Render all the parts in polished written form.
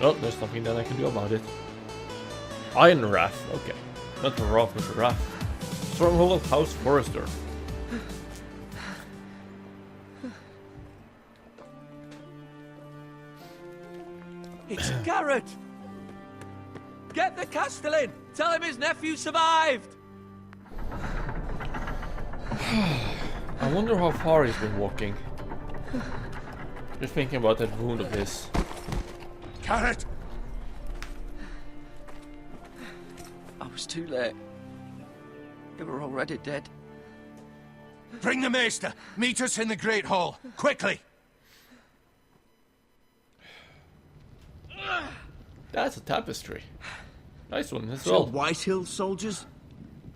Well, there's nothing that I can do about it. Ironrath, okay. Not the Wrath, but the Wrath. Stronghold of House Forrester. It's Garrett! Get the Castellan! Tell him his nephew survived! I wonder how far he's been walking. Just thinking about that wound of his. Garrett! I was too late. They were already dead. Bring the maester! Meet us in the Great Hall! Quickly! That's a tapestry. Nice one as So well. Whitehills soldiers?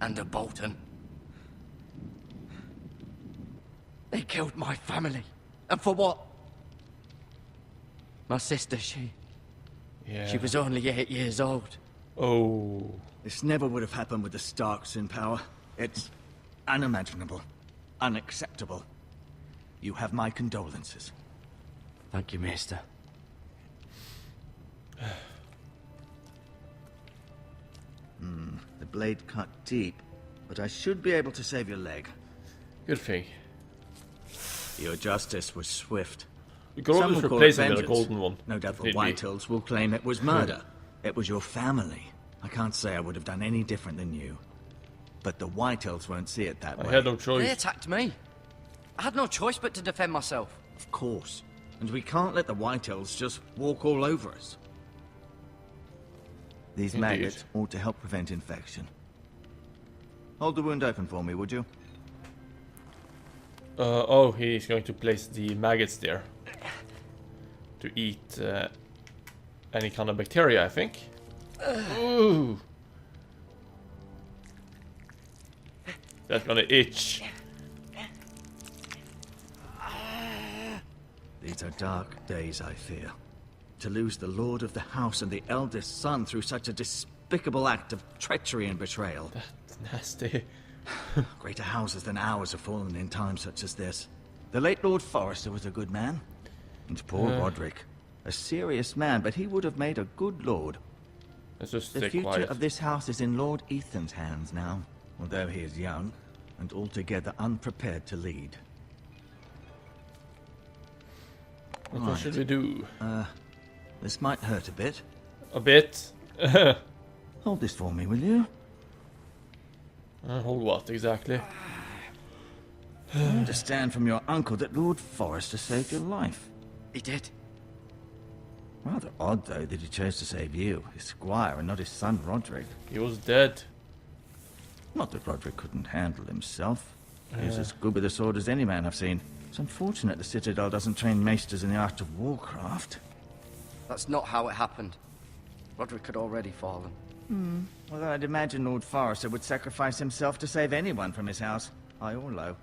And a Bolton. They killed my family. And for what? My sister, she Yeah. was only 8 years old. Oh. This never would have happened with the Starks in power. It's unimaginable. Unacceptable. You have my condolences. Thank you, Maester. The blade cut deep, but I should be able to save your leg. Good thing. Your justice was swift. You could always Some will call replace it it with a vengeance. golden one. No doubt the if need be. Whitehills will claim it was murder. It was your family. I can't say I would have done any different than you. But the Whitehills won't see it that I way. had no They choice. attacked me. I had no choice but to defend myself. Of course. And we can't let the Whitehills just walk all over us. These Indeed. maggots ought to help prevent infection. Hold the wound open for me, would you? Oh, he's going to place the maggots there. To eat any kind of bacteria, I think. Ooh. That's gonna itch. These are dark days, I fear. To lose the lord of the house and the eldest son through such a despicable act of treachery and betrayal. That's nasty. Greater houses than ours have fallen in times such as this. The late Lord Forrester was a good man. And poor Roderick. A serious man, but he would have made a good lord. Let's just The stay future quiet. of this house is in Lord Ethan's hands now, although he is young and altogether unprepared to lead. What should we do? This might hurt a bit. A bit. Hold this for me, will you? Hold what exactly? I understand from your uncle that Lord Forrester saved your life. He did. Rather odd, though, that he chose to save you, his squire, and not his son Roderick. He was dead. Not that Roderick couldn't handle himself. He's as good with a sword as any man I've seen. It's unfortunate the Citadel doesn't train maesters in the art of warcraft. That's not how it happened. Roderick had already fallen. Well, I'd imagine Lord Forrester would sacrifice himself to save anyone from his house, high or low.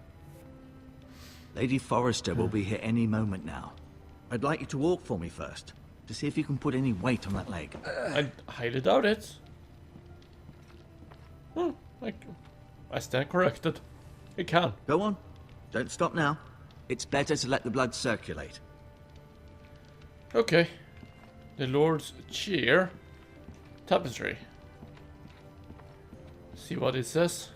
Lady Forrester will be here any moment now. I'd like you to walk for me first, to see if you can put any weight on that leg. I highly doubt it. I stand corrected. I can. Go on. Don't stop now. It's better to let the blood circulate. Okay. The Lord's Chair. Tapestry. See what it says.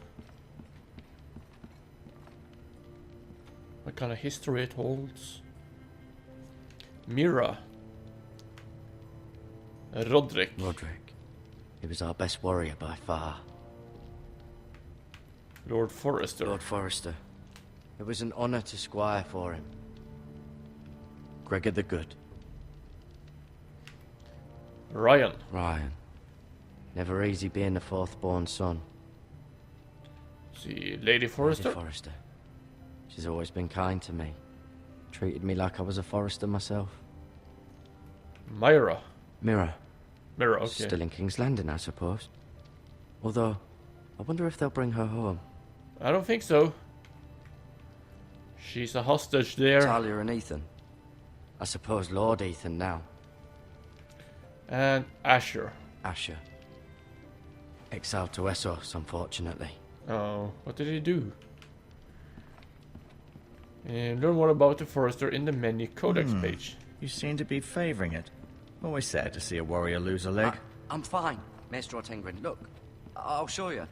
What kind of history it holds. Mira. Roderick. Roderick. He was our best warrior by far. Lord Forrester. Lord Forrester. It was an honor to squire for him. Gregor the Good. Ryan. Ryan. Never easy being the fourth-born son. See, Lady Forrester. Lady Forrester. She's always been kind to me. Treated me like I was a Forrester myself. Myra. Mira. Myra, okay. Still in King's Landing, I suppose. Although, I wonder if they'll bring her home. I don't think so. She's a hostage there. Talia and Ethan. I suppose Lord Ethan now. And Asher. Asher. Exiled to Essos, unfortunately. Oh, what did he do? And learn more about the Forester in the menu codex page. You seem to be favoring it. Always sad to see a warrior lose a leg. I'm fine, Maester Ortengrin. Look, I'll show you.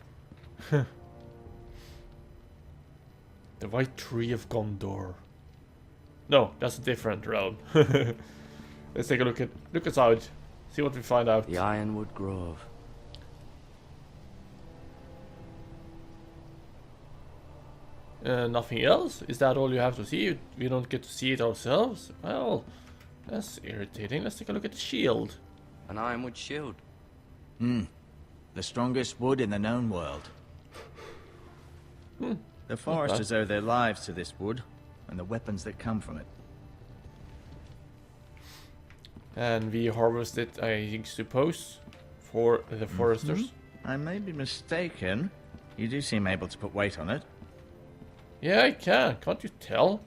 The White Tree of Gondor. No, that's a different realm. Let's take a look outside. See what we find out. The Ironwood Grove. Nothing else? Is that all you have to see? We don't get to see it ourselves? Well, that's irritating. Let's take a look at the shield. An Ironwood shield. The strongest wood in the known world. The foresters owe their lives to this wood, and the weapons that come from it. And we harvest it, I suppose, for the foresters. I may be mistaken. You do seem able to put weight on it. Yeah, I can. Can't you tell?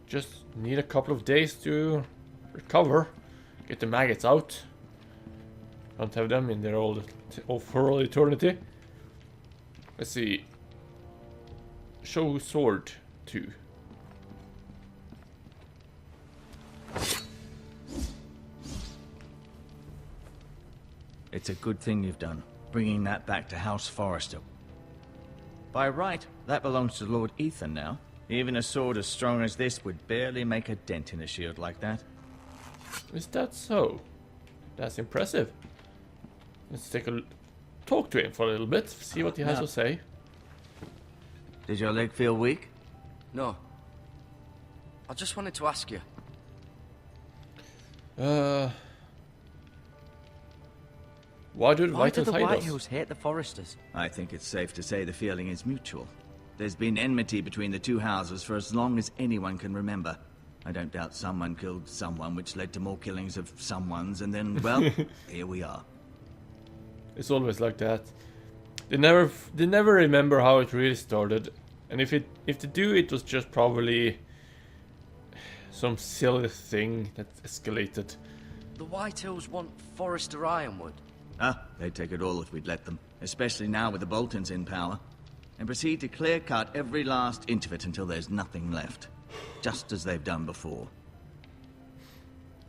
Just need a couple of days to recover. Get the maggots out. Can't have them in there for all eternity. Let's see. Show sword 2. It's a good thing you've done, bringing that back to House Forrester. By right, that belongs to Lord Ethan now. Even a sword as strong as this would barely make a dent in a shield like that. Is that so? That's impressive. Let's take a talk to him for a little bit, see what he has to say. Did your leg feel weak? No. I just wanted to ask you. Why do the Why do the Whitehills hate us? Whitehills hate the Foresters? I think it's safe to say the feeling is mutual. There's been enmity between the two houses for as long as anyone can remember. I don't doubt someone killed someone, which led to more killings of someones, and then, well, here we are. It's always like that. They never remember how it really started, and if they do, it was just probably some silly thing that escalated. The Whitehills want Forrester Ironwood. They'd take it all if we'd let them, especially now with the Boltons in power, and proceed to clear-cut every last inch of it until there's nothing left, just as they've done before.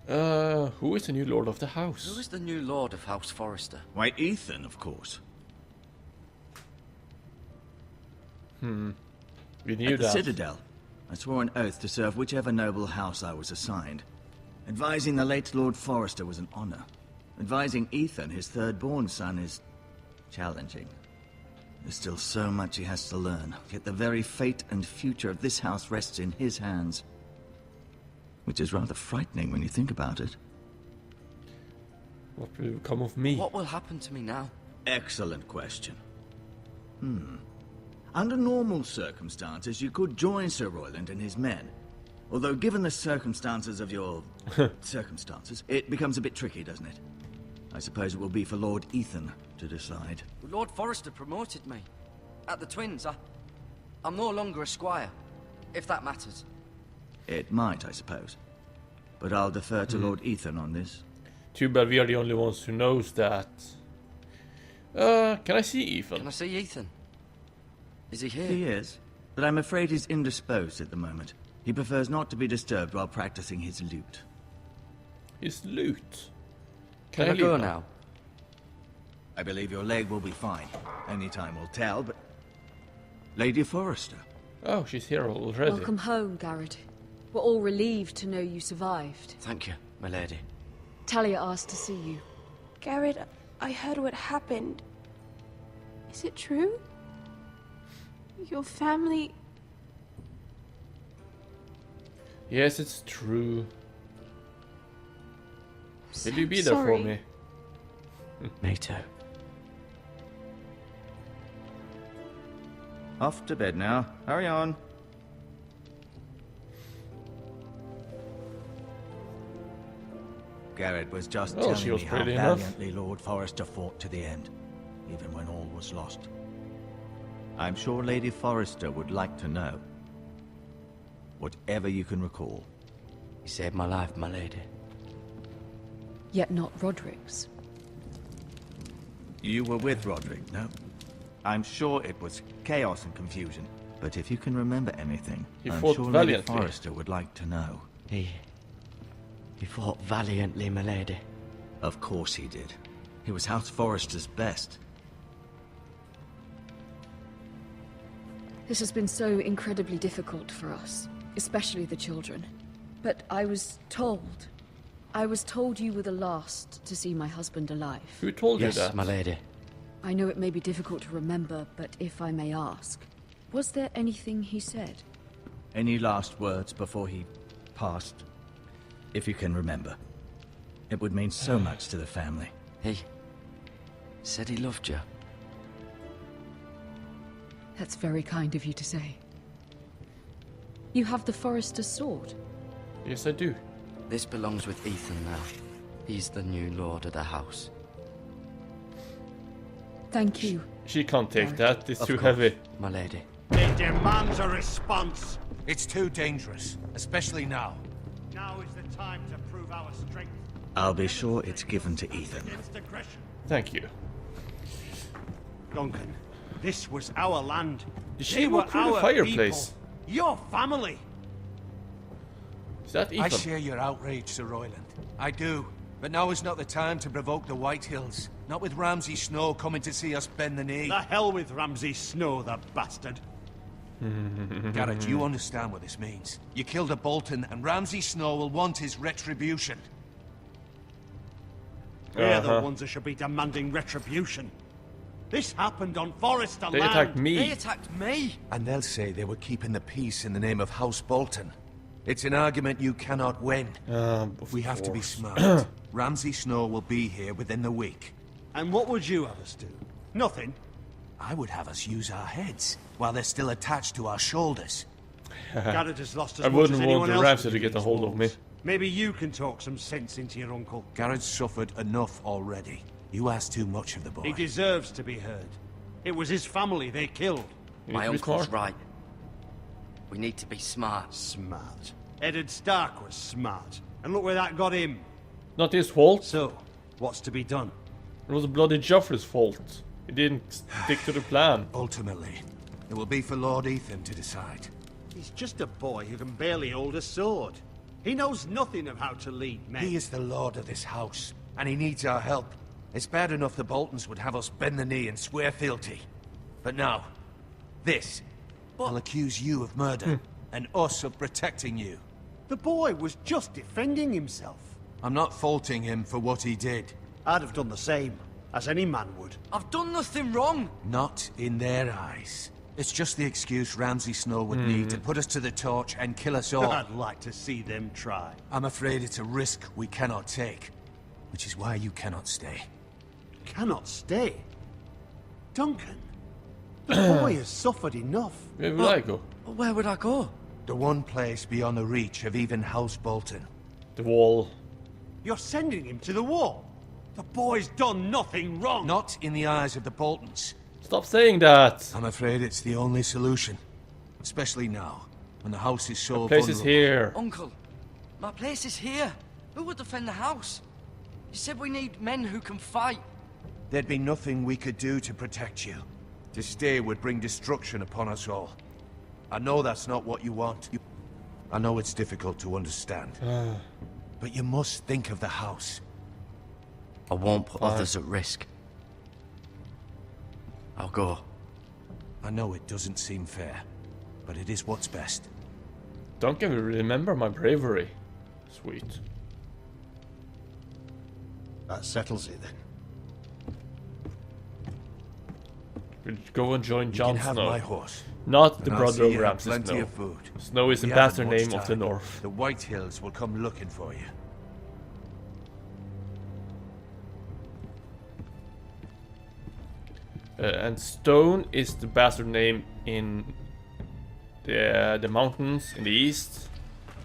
Who is the new lord of the house? Who is the new lord of House Forrester? Why, Ethan, of course. We knew At the that. Citadel, I swore an oath to serve whichever noble house I was assigned. Advising the late Lord Forrester was an honor. Advising Ethan, his third-born son, is challenging. There's still so much he has to learn, yet the very fate and future of this house rests in his hands. Which is rather frightening when you think about it. What will become of me? What will happen to me now? Excellent question. Under normal circumstances, you could join Sir Royland and his men. Although given the circumstances of your... circumstances, it becomes a bit tricky, doesn't it? I suppose it will be for Lord Ethan to decide. Lord Forrester promoted me. At the Twins, I'm no longer a squire, if that matters. It might, I suppose. But I'll defer to Lord Ethan on this. Too bad we are the only ones who knows that. Can I see Ethan? Can I see Ethan? Is he here? He is, but I'm afraid he's indisposed at the moment. He prefers not to be disturbed while practicing his lute. His loot. Can I go now? I believe your leg will be fine. Only time will tell, but... Lady Forrester. Oh, she's here already. Welcome home, Garrett. We're all relieved to know you survived. Thank you, my lady. Talia asked to see you. Garrett, I heard what happened. Is it true? Your family... Yes, it's true. So Will you be there sorry. for me? Me too. Off to bed now. Hurry on. Garrett was just Well, she telling was me how pretty enough. valiantly Lord Forrester fought to the end, even when all was lost. I'm sure Lady Forrester would like to know. Whatever you can recall. You saved my life, my lady. Yet not Roderick's. You were with Roderick, no? I'm sure it was chaos and confusion. But if you can remember anything, He I'm fought sure Lady valiantly. Forrester would like to know. He He fought valiantly, my lady. Of course he did. He was House Forrester's best. This has been so incredibly difficult for us, especially the children. But I was told you were the last to see my husband alive. Who told you Yes, that? my lady. I know it may be difficult to remember, but if I may ask, was there anything he said? Any last words before he passed? If you can remember. It would mean so much to the family. He said he loved you. That's very kind of you to say. You have the Forester's sword. Yes, I do. This belongs with Ethan now. He's the new lord of the house. Thank you. She can't take Garrett. that. It's Of too course, heavy. my lady. It demands a response. It's too dangerous, especially now. Now is the time to prove our strength. I'll be sure it's given to Ethan. Against aggression. Thank you. Duncan, this was our land. Did she They were walk through the our fireplace? people. Your family. Is that I Ethan? share your outrage, Sir Royland. I do. But now is not the time to provoke the Whitehills. Not with Ramsay Snow coming to see us bend the knee. The hell with Ramsay Snow, the bastard. Garrett, you understand what this means. You killed a Bolton, and Ramsay Snow will want his retribution. We're the ones that should be demanding retribution. This happened on Forester They land. attacked They me. attacked me! And they'll say they were keeping the peace in the name of House Bolton. It's an argument you cannot win. We have to be smart. Ramsay Snow will be here within the week. And what would you have us do? Nothing. I would have us use our heads, while they're still attached to our shoulders. Garrett has lost as I much wouldn't as want anyone the else Ramsay would to do get a these hold of me. walls. Maybe you can talk some sense into your uncle. Garrett's suffered enough already. You ask too much of the boy. He deserves to be heard. It was his family they killed. You My need to be uncle's smart. right. We need to be smart. Smart. Eddard Stark was smart. And look where that got him. Not his fault. So, what's to be done? It was bloody Joffrey's fault. He didn't stick to the plan. Ultimately, it will be for Lord Ethan to decide. He's just a boy who can barely hold a sword. He knows nothing of how to lead men. He is the lord of this house, and he needs our help. It's bad enough the Boltons would have us bend the knee and swear fealty. But now, this will accuse you of murder, and us of protecting you. The boy was just defending himself. I'm not faulting him for what he did. I'd have done the same, as any man would. I've done nothing wrong! Not in their eyes. It's just the excuse Ramsay Snow would need to put us to the torch and kill us all. I'd like to see them try. I'm afraid it's a risk we cannot take, which is why you cannot stay. Cannot stay. Duncan, the boy has suffered enough. Where will I go? Where would I go? The one place beyond the reach of even House Bolton. The wall. You're sending him to the wall. The boy's done nothing wrong. Not in the eyes of the Boltons. Stop saying that. I'm afraid it's the only solution. Especially now, when the house is so The place is vulnerable. here. Uncle, my place is here. Who would defend the house? You said we need men who can fight. There'd be nothing we could do to protect you. To stay would bring destruction upon us all. I know that's not what you want. I know it's difficult to understand. But you must think of the house. I won't put others at risk. I'll go. I know it doesn't seem fair, but it is what's best. Don't give me remember my bravery. Sweet. That settles it then. We'll go and join You Jon can have Snow. my horse. Not the And I'll brother see of you have Ramsay plenty Snow. of food. Snow is the We haven't bastard much name of the time. north. The Whitehills will come looking for you. And Stone is the bastard name in the mountains in the east,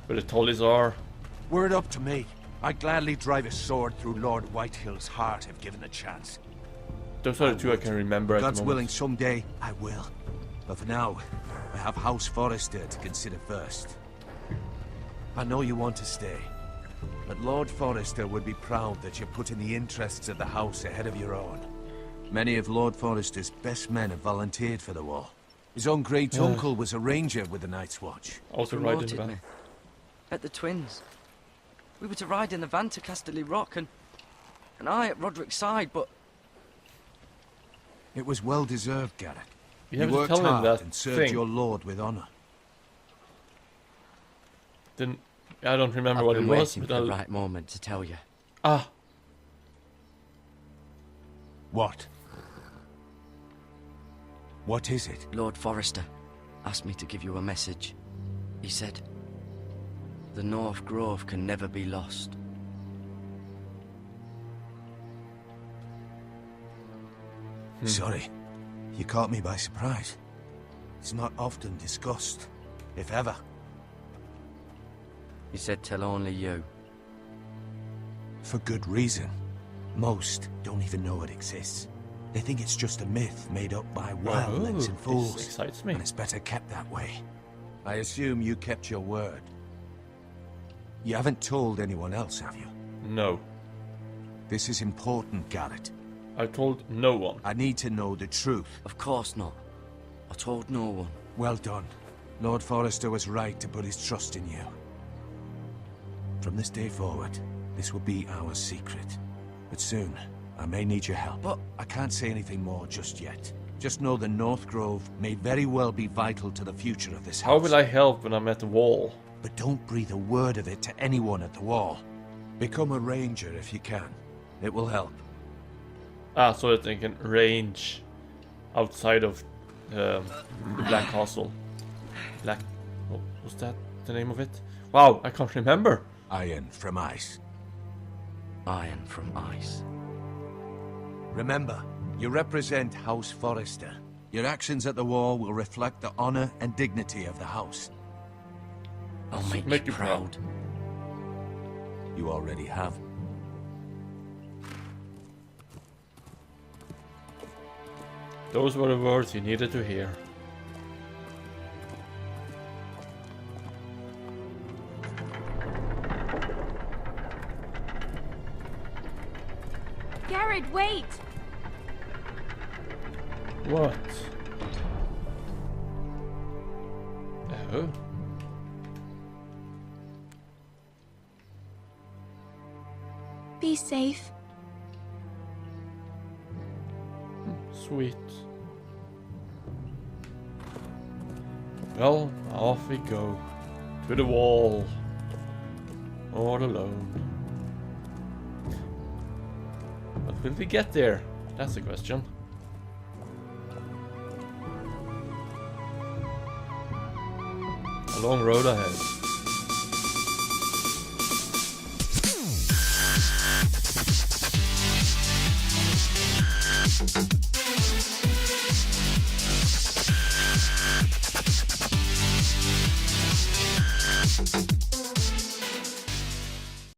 where the Tullys are. Were it up to me, I'd gladly drive a sword through Lord Whitehill's heart if given the chance. Those are the two I can remember at God's the willing, moment. someday I will. But for now, I have House Forrester to consider first. I know you want to stay, but Lord Forrester would be proud that you're putting the interests of the house ahead of your own. Many of Lord Forrester's best men have volunteered for the war. His own great uncle was a ranger with the Night's Watch. Also right in Promoted the me. back. At the twins. We were to ride in the van to Casterly Rock, and I at Roderick's side, but It was well deserved, Garrett. You have to worked tell him hard that and served thing. your lord with honor. Didn't I don't remember I've what it been was, waiting but for the I'll... right moment to tell you. Ah, What? What is it? Lord Forrester asked me to give you a message. He said, the North Grove can never be lost. Sorry. You caught me by surprise. It's not often discussed, if ever. He said tell only you. For good reason. Most don't even know it exists. They think it's just a myth made up by wildlings and this fools. excites me. And it's better kept that way. I assume you kept your word. You haven't told anyone else, have you? No. This is important, Garrett. I told no one. I need to know the truth. Of course not. I told no one. Well done. Lord Forrester was right to put his trust in you. From this day forward, this will be our secret. But soon, I may need your help. But I can't say anything more just yet. Just know the North Grove may very well be vital to the future of this house. How will I help when I'm at the wall? But don't breathe a word of it to anyone at the wall. Become a ranger if you can. It will help. Ah, so that they can range outside of the Black Castle. Black... What was that the name of it? Wow, I can't remember. Iron from ice. iron from ice. Remember, you represent House Forrester. Your actions at the wall will reflect the honor and dignity of the house. I'll make Make you you proud. You already have. Those were the words you needed to hear. Garrett, wait! What? Oh. Be safe. Sweet. Well, off we go. To the wall. All alone. But will we get there? That's the question. A long road ahead.